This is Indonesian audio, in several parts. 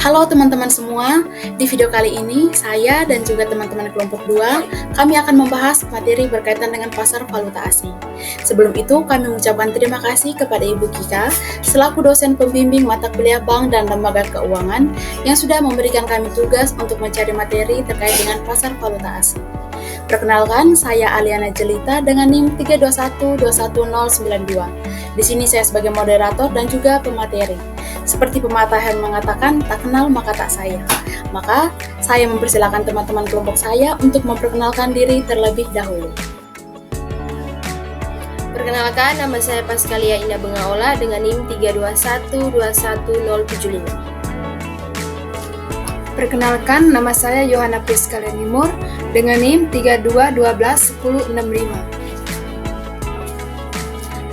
Halo teman-teman semua, di video kali ini saya dan juga teman-teman kelompok 2 kami akan membahas materi berkaitan dengan pasar valuta asing. Sebelum itu kami mengucapkan terima kasih kepada Ibu Kika selaku dosen pembimbing mata kuliah Bank dan Lembaga Keuangan yang sudah memberikan kami tugas untuk mencari materi terkait dengan pasar valuta asing. Perkenalkan, saya Aliana Jelita dengan NIM 321211092. Di sini saya sebagai moderator dan juga pemateri. Seperti pepatah yang mengatakan, tak kenal maka tak sayang. Maka, saya mempersilakan teman-teman kelompok saya untuk memperkenalkan diri terlebih dahulu. Perkenalkan, nama saya Paskalia Indah Bengaola dengan NIM 321211075. Perkenalkan, nama saya Yohana Priskalia Nimur dengan NIM 32121065.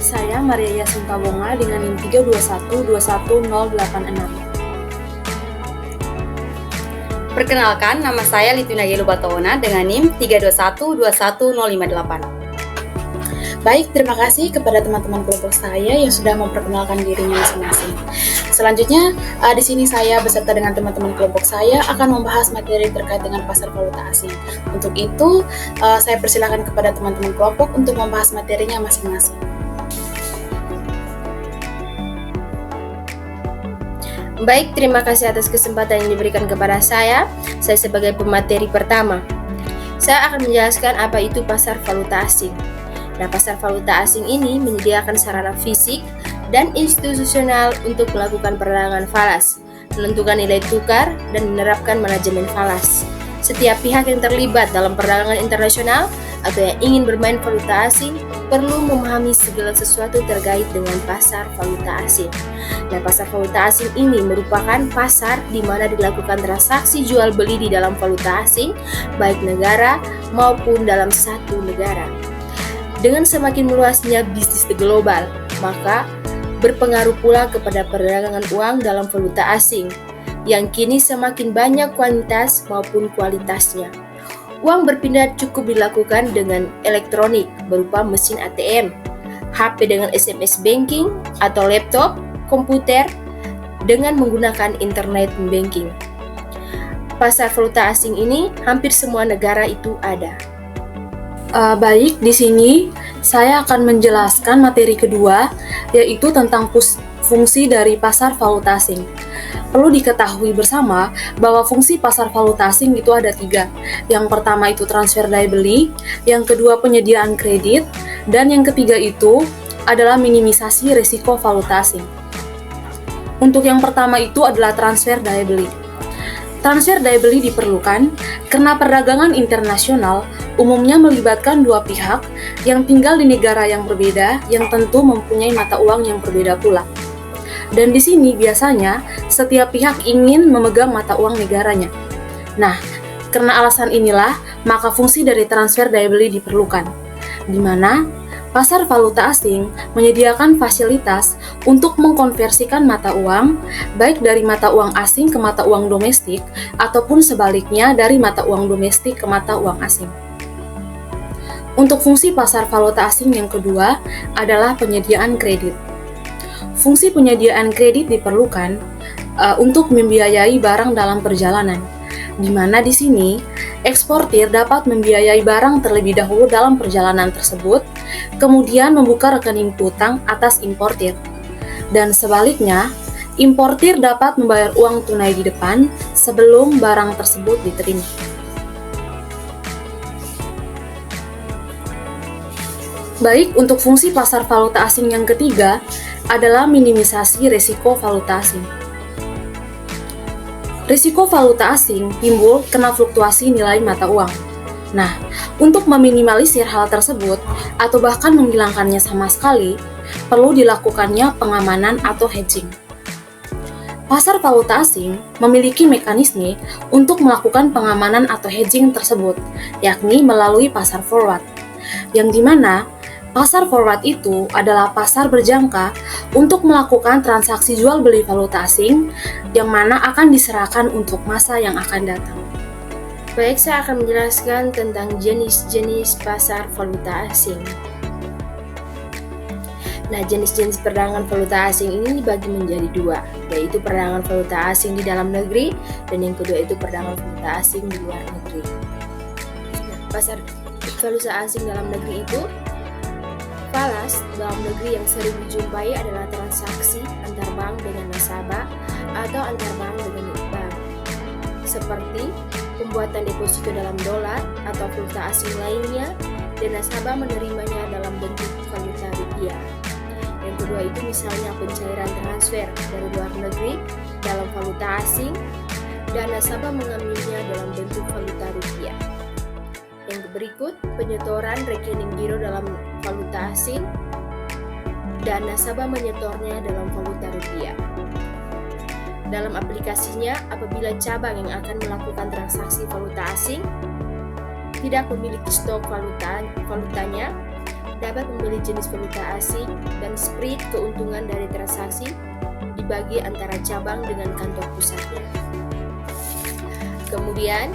Saya Maria Yasin Kabonga dengan NIM 321211086. Perkenalkan, nama saya Litwina Yelu Bataona dengan NIM 321211058. Baik, terima kasih kepada teman-teman kelompok saya yang sudah memperkenalkan dirinya masing-masing. Selanjutnya, di sini saya beserta dengan teman-teman kelompok saya akan membahas materi terkait dengan pasar valuta asing. Untuk itu, saya persilakan kepada teman-teman kelompok untuk membahas materinya masing-masing. Baik, terima kasih atas kesempatan yang diberikan kepada saya sebagai pemateri pertama. Saya akan menjelaskan apa itu pasar valuta asing. Nah, pasar valuta asing ini menyediakan sarana fisik dan institusional untuk melakukan perdagangan falas, menentukan nilai tukar, dan menerapkan manajemen falas. Setiap pihak yang terlibat dalam perdagangan internasional atau yang ingin bermain valuta asing perlu memahami segala sesuatu terkait dengan pasar valuta asing. Nah, pasar valuta asing ini merupakan pasar di mana dilakukan transaksi jual beli di dalam valuta asing, baik negara maupun dalam satu negara. Dengan semakin meluasnya bisnis global, maka berpengaruh pula kepada perdagangan uang dalam valuta asing, yang kini semakin banyak kuantitas maupun kualitasnya. Uang berpindah cukup dilakukan dengan elektronik berupa mesin ATM, HP dengan SMS banking, atau laptop, komputer dengan menggunakan internet banking. Pasar valuta asing ini hampir semua negara itu ada. Baik, di sini saya akan menjelaskan materi kedua, yaitu tentang fungsi dari pasar valuta asing. Perlu diketahui bersama bahwa fungsi pasar valuta asing itu ada 3. Yang pertama itu transfer daya beli, yang kedua penyediaan kredit, dan yang ketiga itu adalah minimisasi risiko valuta asing. Untuk yang pertama itu adalah transfer daya beli. Transfer daya beli diperlukan karena perdagangan internasional umumnya melibatkan dua pihak yang tinggal di negara yang berbeda yang tentu mempunyai mata uang yang berbeda pula. Dan di sini biasanya setiap pihak ingin memegang mata uang negaranya. Nah, karena alasan inilah maka fungsi dari transfer daya beli diperlukan, di mana pasar valuta asing menyediakan fasilitas untuk mengkonversikan mata uang, baik dari mata uang asing ke mata uang domestik, ataupun sebaliknya dari mata uang domestik ke mata uang asing. Untuk fungsi pasar valuta asing yang kedua adalah penyediaan kredit. Fungsi penyediaan kredit diperlukan untuk membiayai barang dalam perjalanan, di mana di sini eksportir dapat membiayai barang terlebih dahulu dalam perjalanan tersebut, kemudian membuka rekening piutang atas importir. Dan sebaliknya, importir dapat membayar uang tunai di depan sebelum barang tersebut diterima. Baik, untuk fungsi pasar valuta asing yang ketiga adalah minimisasi risiko valuta asing. Risiko valuta asing timbul karena fluktuasi nilai mata uang. Nah, untuk meminimalisir hal tersebut atau bahkan menghilangkannya sama sekali, perlu dilakukannya pengamanan atau hedging. Pasar valuta asing memiliki mekanisme untuk melakukan pengamanan atau hedging tersebut, yakni melalui pasar forward, yang dimana pasar forward itu adalah pasar berjangka untuk melakukan transaksi jual beli valuta asing yang mana akan diserahkan untuk masa yang akan datang. Baik, saya akan menjelaskan tentang jenis-jenis pasar valuta asing. Nah, jenis-jenis perdagangan valuta asing ini dibagi menjadi dua, yaitu perdagangan valuta asing di dalam negeri dan yang kedua itu perdagangan valuta asing di luar negeri. Nah, pasar valuta asing dalam negeri itu, falas dalam negeri yang sering dijumpai adalah transaksi antar bank dengan nasabah atau antar bank dengan bank, seperti pembuatan deposito dalam dolar atau valuta asing lainnya dan nasabah menerimanya dalam bentuk valuta rupiah. Yang kedua itu misalnya pencairan transfer dari luar negeri dalam valuta asing dan nasabah mengambilnya dalam bentuk valuta rupiah. Yang berikut penyetoran rekening giro dalam valuta asing dan nasabah menyetornya dalam valuta rupiah. Dalam aplikasinya, apabila cabang yang akan melakukan transaksi valuta asing tidak memiliki stok valutanya, dapat membeli jenis valuta asing dan spread keuntungan dari transaksi dibagi antara cabang dengan kantor pusatnya. Kemudian,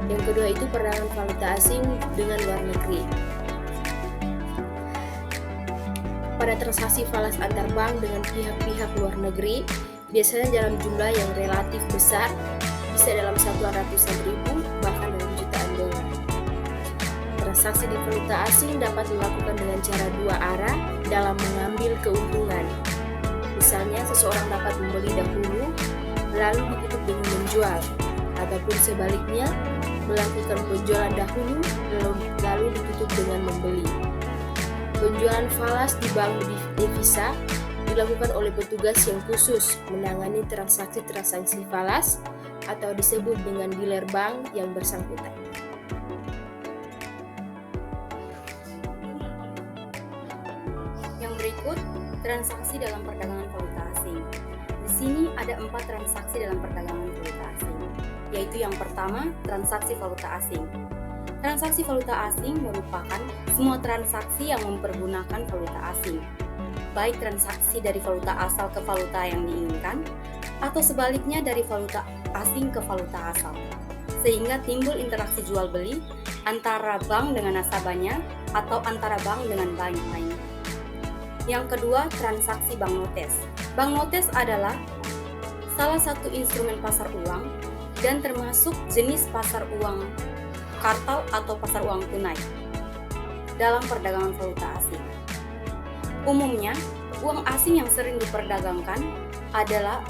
yang kedua itu perdagangan valuta asing dengan luar negeri. Pada transaksi falas antar bank dengan pihak-pihak luar negeri, biasanya dalam jumlah yang relatif besar, bisa dalam satuan ratusan ribu, bahkan dalam jutaan dolar. Transaksi di valuta asing dapat dilakukan dengan cara dua arah dalam mengambil keuntungan. Misalnya, seseorang dapat membeli dahulu, lalu ditutup dengan menjual, ataupun sebaliknya, melakukan penjualan dahulu, lalu ditutup dengan membeli. Penjualan falas di bank devisa dilakukan oleh petugas yang khusus menangani transaksi-transaksi falas atau disebut dengan dealer bank yang bersangkutan. Yang berikut, transaksi dalam perdagangan valuta asing. Di sini ada 4 transaksi dalam perdagangan valuta asing, yaitu yang pertama, transaksi valuta asing. Transaksi valuta asing merupakan semua transaksi yang mempergunakan valuta asing, baik transaksi dari valuta asal ke valuta yang diinginkan, atau sebaliknya dari valuta asing ke valuta asal, sehingga timbul interaksi jual beli antara bank dengan nasabahnya atau antara bank dengan bank lain. Yang kedua, transaksi bank notes. Bank notes adalah salah satu instrumen pasar uang dan termasuk jenis pasar uang kartal atau pasar uang tunai dalam perdagangan valuta asing. Umumnya, uang asing yang sering diperdagangkan adalah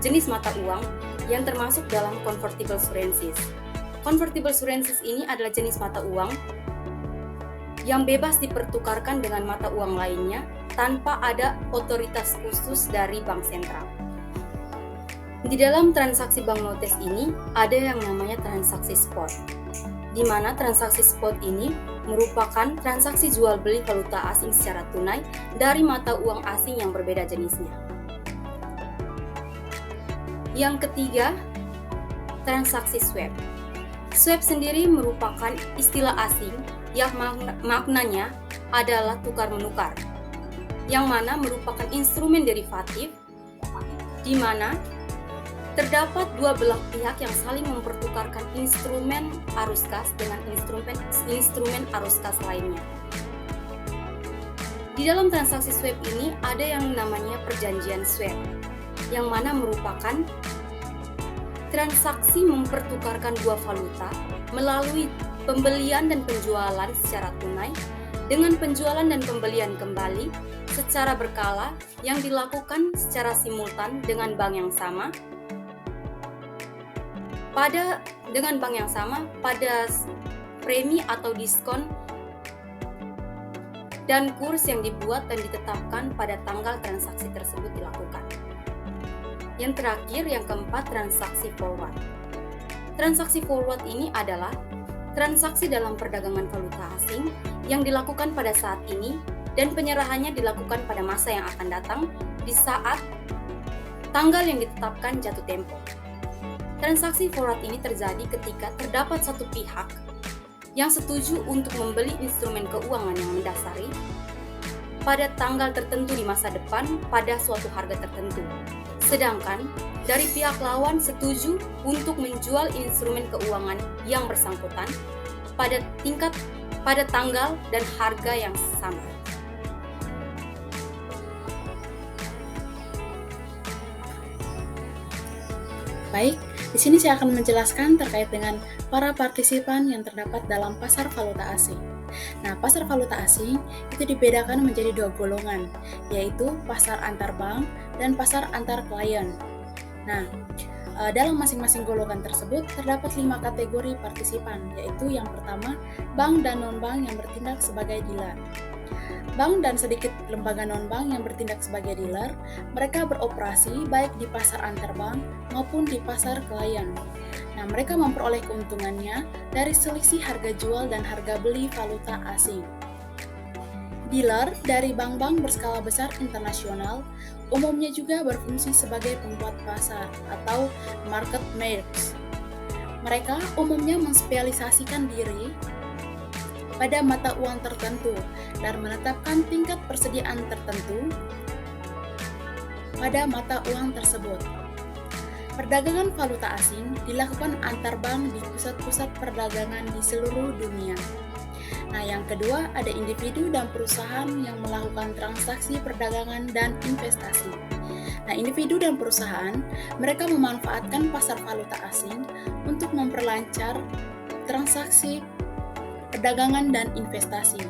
jenis mata uang yang termasuk dalam convertible currencies. Convertible currencies ini adalah jenis mata uang yang bebas dipertukarkan dengan mata uang lainnya tanpa ada otoritas khusus dari bank sentral. Di dalam transaksi bank notes ini ada yang namanya transaksi spot, di mana transaksi spot ini merupakan transaksi jual beli valuta asing secara tunai dari mata uang asing yang berbeda jenisnya. Yang ketiga, transaksi swap. Swap sendiri merupakan istilah asing yang maknanya adalah tukar-menukar, yang mana merupakan instrumen derivatif di mana terdapat dua belah pihak yang saling mempertukarkan instrumen arus kas dengan instrumen arus kas lainnya. Di dalam transaksi swap ini ada yang namanya perjanjian swap, yang mana merupakan transaksi mempertukarkan dua valuta melalui pembelian dan penjualan secara tunai dengan penjualan dan pembelian kembali secara berkala yang dilakukan secara simultan dengan bank yang sama pada premi atau diskon dan kurs yang dibuat dan ditetapkan pada tanggal transaksi tersebut dilakukan. Yang terakhir, yang keempat, transaksi forward. Transaksi forward ini adalah transaksi dalam perdagangan valuta asing yang dilakukan pada saat ini dan penyerahannya dilakukan pada masa yang akan datang di saat tanggal yang ditetapkan jatuh tempo. Transaksi forward ini terjadi ketika terdapat satu pihak yang setuju untuk membeli instrumen keuangan yang mendasari pada tanggal tertentu di masa depan pada suatu harga tertentu. Sedangkan dari pihak lawan setuju untuk menjual instrumen keuangan yang bersangkutan pada tanggal dan harga yang sama. Baik, di sini saya akan menjelaskan terkait dengan para partisipan yang terdapat dalam pasar valuta asing. Nah, pasar valuta asing itu dibedakan menjadi dua golongan, yaitu pasar antar bank dan pasar antar klien. Nah, dalam masing-masing golongan tersebut terdapat 5 kategori partisipan, yaitu yang pertama, bank dan non-bank yang bertindak sebagai dealer. Bank dan sedikit lembaga non-bank yang bertindak sebagai dealer, mereka beroperasi baik di pasar antar bank maupun di pasar klien. Nah, mereka memperoleh keuntungannya dari selisih harga jual dan harga beli valuta asing. Dealer dari bank-bank berskala besar internasional umumnya juga berfungsi sebagai pembuat pasar atau market makers. Mereka umumnya menspesialisasikan diri pada mata uang tertentu dan menetapkan tingkat persediaan tertentu pada mata uang tersebut. Perdagangan valuta asing dilakukan antar bank di pusat-pusat perdagangan di seluruh dunia. Nah, yang kedua ada individu dan perusahaan yang melakukan transaksi perdagangan dan investasi. Nah, individu dan perusahaan, mereka memanfaatkan pasar valuta asing untuk memperlancar transaksi perdagangan dan investasi.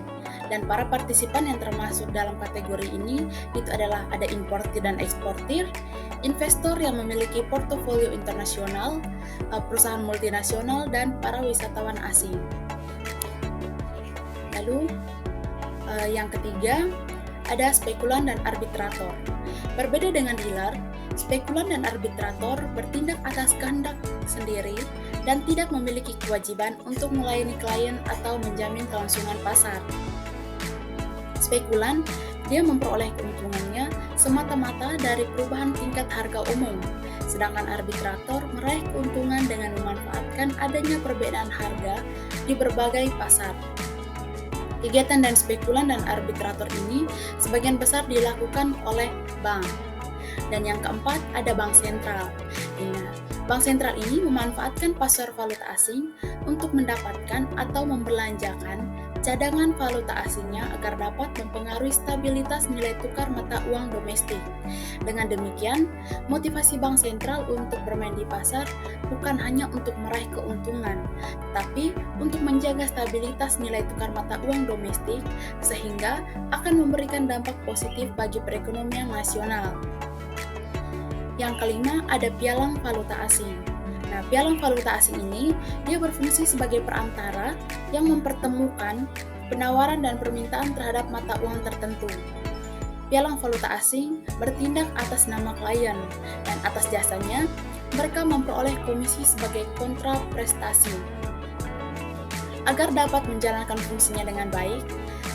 Dan para partisipan yang termasuk dalam kategori ini itu adalah ada importir dan eksportir, investor yang memiliki portofolio internasional, perusahaan multinasional, dan para wisatawan asing. Lalu yang ketiga ada spekulan dan arbitrator. Berbeda dengan dealer, spekulan dan arbitrator bertindak atas kehendak sendiri dan tidak memiliki kewajiban untuk melayani klien atau menjamin kelangsungan pasar. Spekulan, dia memperoleh keuntungannya semata-mata dari perubahan tingkat harga umum, sedangkan arbitrator meraih keuntungan dengan memanfaatkan adanya perbedaan harga di berbagai pasar. Kegiatan dan spekulan dan arbitrator ini sebagian besar dilakukan oleh bank. Dan yang keempat ada bank sentral. Bank sentral ini memanfaatkan pasar valuta asing untuk mendapatkan atau membelanjakan cadangan valuta asingnya agar dapat mempengaruhi stabilitas nilai tukar mata uang domestik. Dengan demikian, motivasi bank sentral untuk bermain di pasar bukan hanya untuk meraih keuntungan, tapi untuk menjaga stabilitas nilai tukar mata uang domestik sehingga akan memberikan dampak positif bagi perekonomian nasional. Yang kelima ada pialang valuta asing. Nah, pialang valuta asing ini dia berfungsi sebagai perantara yang mempertemukan penawaran dan permintaan terhadap mata uang tertentu. Pialang valuta asing bertindak atas nama klien dan atas jasanya mereka memperoleh komisi sebagai kontra prestasi. Agar dapat menjalankan fungsinya dengan baik,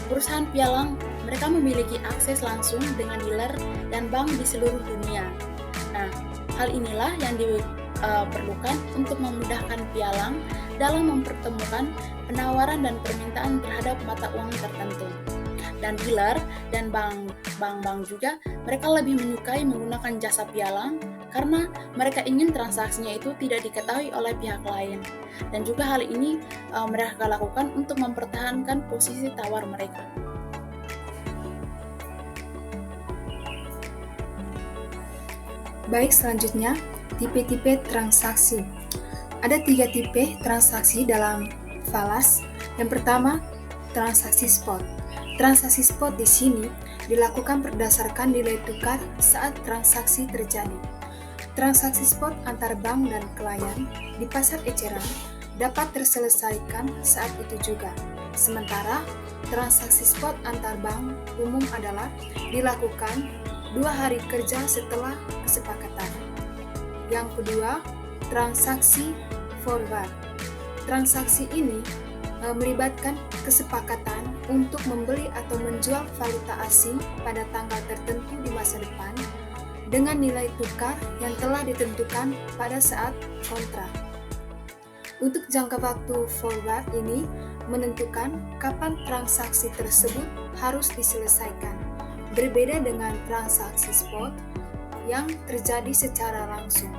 perusahaan pialang mereka memiliki akses langsung dengan dealer dan bank di seluruh dunia. Nah, hal inilah yang diperlukan untuk memudahkan pialang dalam mempertemukan penawaran dan permintaan terhadap mata uang tertentu. Dan dealer dan bank-bank juga mereka lebih menyukai menggunakan jasa pialang karena mereka ingin transaksinya itu tidak diketahui oleh pihak lain. Dan juga hal ini mereka lakukan untuk mempertahankan posisi tawar mereka. Baik, selanjutnya, tipe-tipe transaksi. Ada 3 tipe transaksi dalam falas. Yang pertama, transaksi spot. Transaksi spot di sini dilakukan berdasarkan nilai tukar saat transaksi terjadi. Transaksi spot antar bank dan klien di pasar eceran dapat terselesaikan saat itu juga. Sementara, transaksi spot antar bank umum adalah dilakukan 2 hari kerja setelah kesepakatan. Yang kedua, transaksi forward. Transaksi ini melibatkan kesepakatan untuk membeli atau menjual valuta asing pada tanggal tertentu di masa depan dengan nilai tukar yang telah ditentukan pada saat kontrak. Untuk jangka waktu forward ini menentukan kapan transaksi tersebut harus diselesaikan. Berbeda dengan transaksi spot yang terjadi secara langsung.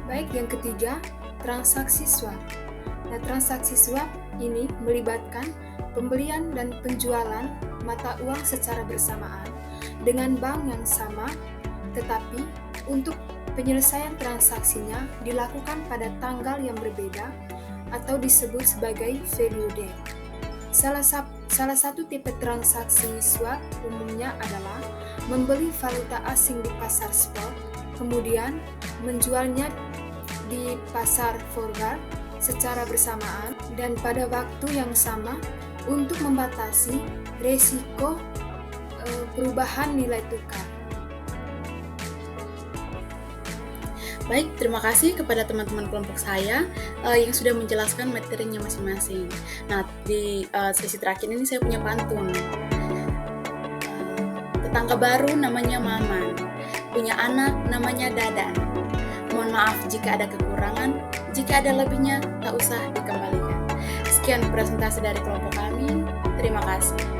Baik, yang ketiga, transaksi swap. Nah, transaksi swap ini melibatkan pembelian dan penjualan mata uang secara bersamaan dengan bank yang sama, tetapi untuk penyelesaian transaksinya dilakukan pada tanggal yang berbeda atau disebut sebagai value date. Salah satu tipe transaksi swap umumnya adalah membeli valuta asing di pasar spot, kemudian menjualnya di pasar forward secara bersamaan dan pada waktu yang sama untuk membatasi resiko perubahan nilai tukar. Baik, terima kasih kepada teman-teman kelompok saya yang sudah menjelaskan materinya masing-masing. Nah, di sesi terakhir ini saya punya pantun. Tetangga baru namanya Maman, punya anak namanya Dadan. Mohon maaf jika ada kekurangan, jika ada lebihnya tak usah dikembalikan. Sekian presentasi dari kelompok kami, terima kasih.